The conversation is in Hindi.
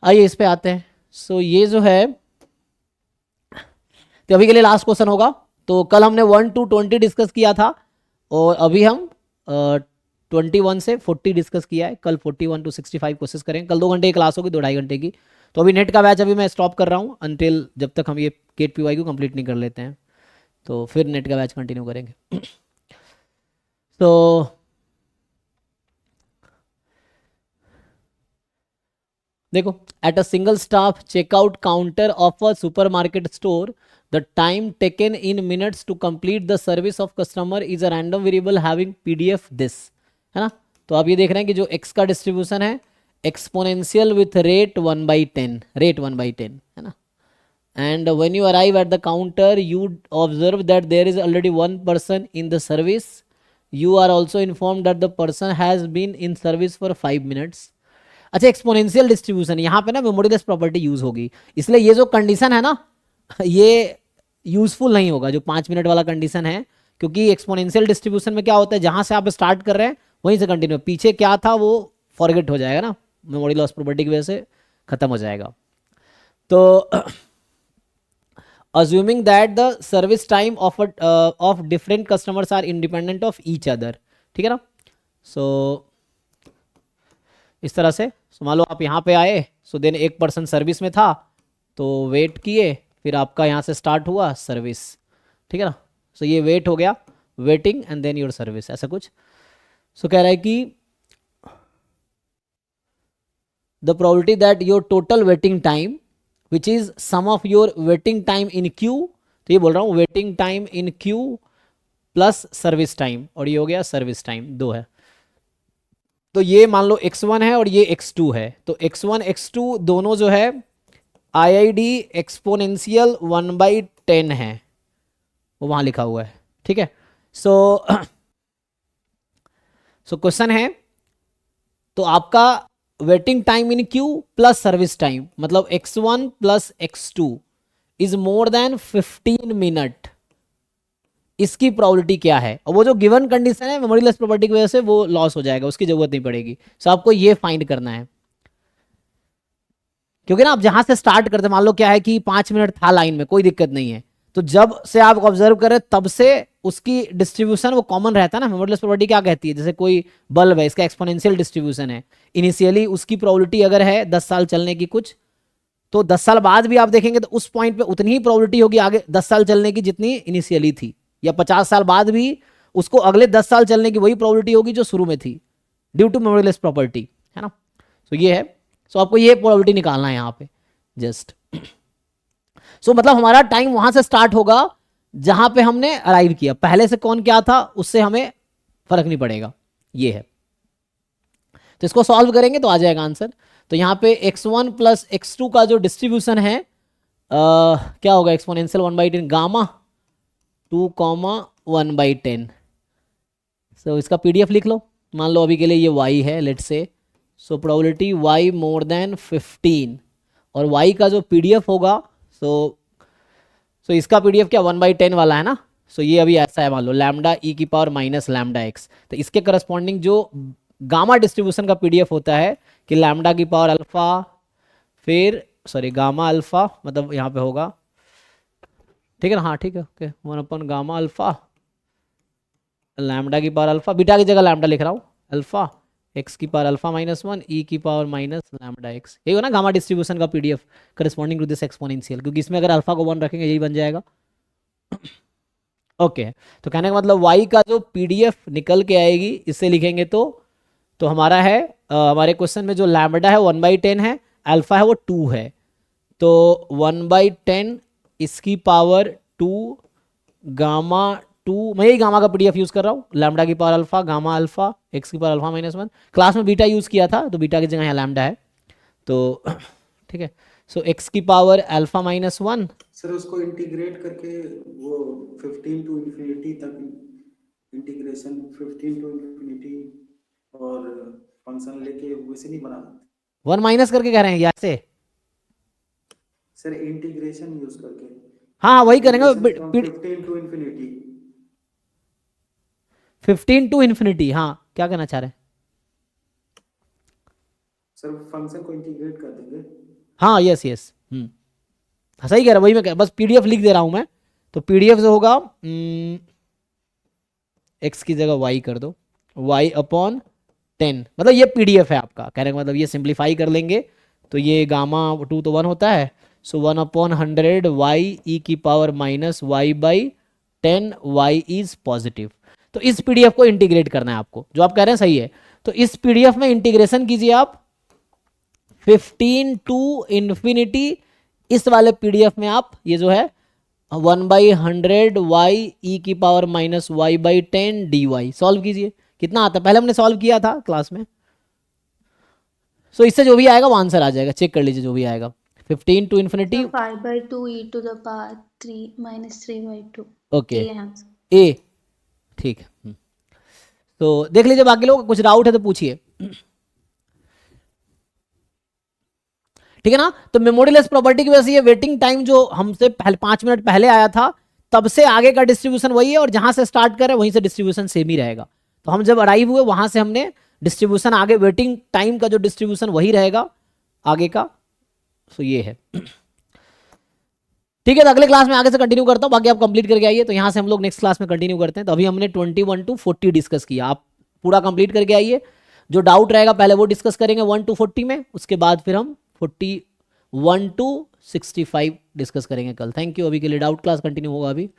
आइए इस पे आते हैं। सो ये जो है, तो अभी के लिए लास्ट क्वेश्चन होगा। तो कल हमने 1 to 20 डिस्कस किया था, और अभी हम 21 से 40 डिस्कस किया है। कल 41 to 65 कोशिश करेंगे। कल 2 घंटे की क्लास होगी, 2-2.5 घंटे की। तो अभी नेट का बैच अभी मैं स्टॉप कर रहा हूँ अनटिल जब तक हम ये गेट पीवाई को कंप्लीट नहीं कर लेते हैं, तो फिर नेट का बैच कंटिन्यू करेंगे। तो देखो, at a single staff checkout counter of a supermarket store, the time taken in minutes to complete the service of customer is a random variable having PDF this, है ना। तो आप ये देख रहे हैं कि जो एक्स का डिस्ट्रीब्यूशन है एक्सपोनेंशियल विथ रेट 1/10 है ना। And when you arrive at the counter you observe that there is already one person in the service, you are also inform that the person has been in service for 5 minutes. अच्छा, एक्सपोनेंशियल डिस्ट्रीब्यूशन यहाँ पे ना मेमोरीलेस प्रॉपर्टी यूज होगी, इसलिए ये जो कंडीशन है ना ये यूजफुल नहीं होगा, जो 5 मिनट वाला कंडीशन है। क्योंकि एक्सपोनेंशियल डिस्ट्रीब्यूशन में क्या होता है, जहां से आप स्टार्ट कर रहे हैं वहीं से कंटिन्यू, पीछे क्या था वो फॉरगेट हो जाएगा ना, मेमोरी लॉस प्रॉपर्टी की वजह से खत्म हो जाएगा। तो assuming that the service time of different customers are independent of each other, ठीक है ना। सो इस तरह से, मान लो आप यहाँ पे आए, सो देन एक पर्सन सर्विस में था, तो वेट किए, फिर आपका यहाँ से स्टार्ट हुआ सर्विस, ठीक है ना। सो ये वेट हो गया, waiting and then your service, ऐसा कुछ। सो कह रहा है कि the probability that your total waiting time which is sum of your waiting time in queue, तो ये बोल रहा हूँ waiting time in queue plus service time, और ये हो गया सर्विस टाइम, 2 है। तो ये मान लो x1 है और ये x2 है, तो x1 x2 दोनों जो है IID एक्सपोनेंशियल 1/10 है, वो वहां लिखा हुआ है, ठीक है। सो क्वेश्चन है, तो आपका waiting time in queue plus service time मतलब x1 plus x2 is more than 15 minute, इसकी प्रोबेबिलिटी क्या है। और वो जो गिवन कंडीशन है मेमोरीलेस प्रॉपर्टी की वजह से वो लॉस हो जाएगा, उसकी जरूरत नहीं पड़ेगी। सो आपको ये फाइंड करना है, क्योंकि ना आप जहां से स्टार्ट करते, मान लो क्या है कि 5 मिनट था लाइन में, कोई दिक्कत नहीं है, तो जब से आप ऑब्जर्व करें तब से उसकी डिस्ट्रीब्यूशन वो कॉमन रहता है ना। मेमोरीलेस प्रॉपर्टी क्या कहती है, जैसे कोई बल्ब है, इसका एक्सपोनेंशियल डिस्ट्रीब्यूशन है, इनिशियली उसकी प्रोबेबिलिटी अगर है 10 साल चलने की कुछ, तो 10 साल बाद भी आप देखेंगे तो उस पॉइंट पे उतनी ही प्रोबेबिलिटी होगी आगे 10 साल चलने की जितनी इनिशियली थी, या 50 साल बाद भी उसको अगले 10 साल चलने की वही प्रोबेबिलिटी होगी जो शुरू में थी, ड्यू टू मेमोरीलेस प्रॉपर्टी, है ना। सो ये है, सो आपको ये प्रोबेबिलिटी निकालना है यहाँ पे जस्ट। सो मतलब हमारा टाइम वहां से स्टार्ट होगा जहां पे हमने अराइव किया, पहले से कौन क्या था उससे हमें फर्क नहीं पड़ेगा, ये है। तो इसको सॉल्व करेंगे तो आ जाएगा आंसर। तो यहाँ पे x1 प्लस x2 का जो डिस्ट्रीब्यूशन है क्या होगा, एक्सपोनेंशियल 1/10 गामा 2,1/10। सो इसका पीडीएफ लिख लो, मान लो अभी के लिए ये y है लेट से, so probability y more than 15, और y का जो पीडीएफ होगा, सो इसका पीडीएफ क्या 1/10 वाला है ना। सो ये अभी ऐसा है, मान लो लैम्डा ई की पावर माइनस लैम्डा एक्स, तो इसके करस्पॉन्डिंग जो गामा डिस्ट्रीब्यूशन का पीडीएफ होता है कि लैम्डा की पावर अल्फा, फिर सॉरी गामा अल्फा, मतलब यहाँ पे होगा, ठीक है ना, हाँ ठीक है, ओके, 1 गामा अल्फा, लैम्डा की पावर अल्फा, बीटा की जगह लैम्डा लिख रहा हूँ, अल्फा एक्स की पावर अल्फा -1 ई की पावर माइनस लैम्डा एक्स, यही हो ना गामा डिस्ट्रीब्यूशन का PDF corresponding to this exponential, क्योंकि इसमें अगर अल्फा को 1 रखेंगे यही बन जाएगा। ओके तो कहने का मतलब y का जो पीडीएफ निकल के आएगी इससे लिखेंगे तो हमारा है हमारे क्वेश्चन में जो लैम्बडा है 1/10 है, अल्फा है वो 2 है, तो 1/10 इसकी पावर 2 गामा 2, मैं यही गामा का पीडीएफ यूज कर रहा हूँ, लैम्बडा की power alpha gamma alpha x की पावर अल्फा -1, क्लास में बीटा यूज किया था तो बीटा की जगह यहाँ लैम्बडा है, तो ठीक है। सो एक्स की पावर अल्फा -1, सर उसको इंटीग्रेट करके वो 15 टू इन्फिनिटी तक इंटीग्रेशन 15 टू इन्फिनिटी और फंक्शन लेके वैसे नहीं बना सकते 1 माइनस करके कह रहे हैं यहाँ से, सर इंटीग्रेशन यूज करके हाँ वही करेंगे, integration from 15 to infinity 15 to infinity, हाँ क्या कहना चाह रहे हैं। सर फंक्शन को इंटीग्रेट कर देंगे हाँ यस यस, सही कह रहा, वही मैं बस पीडीएफ लिख दे रहा हूं मैं। तो पीडीएफ जो होगा एक्स की जगह वाई कर दो, वाई अपॉन 10, मतलब ये पीडीएफ है आपका, कहने का मतलब ये सिंप्लीफाई कर लेंगे तो ये गामा 2 तो 1 होता है, सो 1/100 वाई ई की power minus y by 10, y is positive. तो इस पीडीएफ को इंटीग्रेट करना है आपको, जो आप कह रहे हैं सही है। तो इस पीडीएफ में इंटीग्रेशन कीजिए आप 15 टू इन्फिनिटी, इस वाले पीडीएफ में आप ये जो है 1/100 वाई ई की power minus y by 10 d y solve कीजिए। कितना आता है, पहले हमने सॉल्व किया था क्लास में। सो इससे जो भी आएगा वो आंसर आ जाएगा, चेक कर लीजिए जो भी आएगा। 15 to infinity, 5/2 e to the power 3 minus 3/2। Okay ये आंसर। ए, ठीक है। तो देख लीजिए, बाकी लोग कुछ डाउट है तो पूछिए, ठीक है ना। तो मेमोरीलेस प्रॉपर्टी की वजह से ये वेटिंग टाइम जो हमसे पहले 5 मिनट पहले आया था, तब से आगे का डिस्ट्रीब्यूशन वही है, और जहां से स्टार्ट करें वहीं से डिस्ट्रीब्यूशन सेम ही रहेगा। तो हम जब अराइव हुए वहां से हमने डिस्ट्रीब्यूशन आगे, वेटिंग टाइम का जो डिस्ट्रीब्यूशन वही रहेगा आगे का। सो ये है, ठीक है। तो अगले क्लास में आगे से कंटिन्यू करता हूँ, बाकी आप कंप्लीट करके आइए। तो यहाँ से हम लोग नेक्स्ट क्लास में कंटिन्यू करते हैं। तो अभी हमने 21 टू 40 डिस्कस किया, आप पूरा कंप्लीट करके आइए। जो डाउट रहेगा पहले वो डिस्कस करेंगे 1 टू 40 में, उसके बाद फिर हम 41 टू 65 डिस्कस करेंगे कल। Thank you. अभी के लिए डाउट क्लास कंटिन्यू होगा अभी।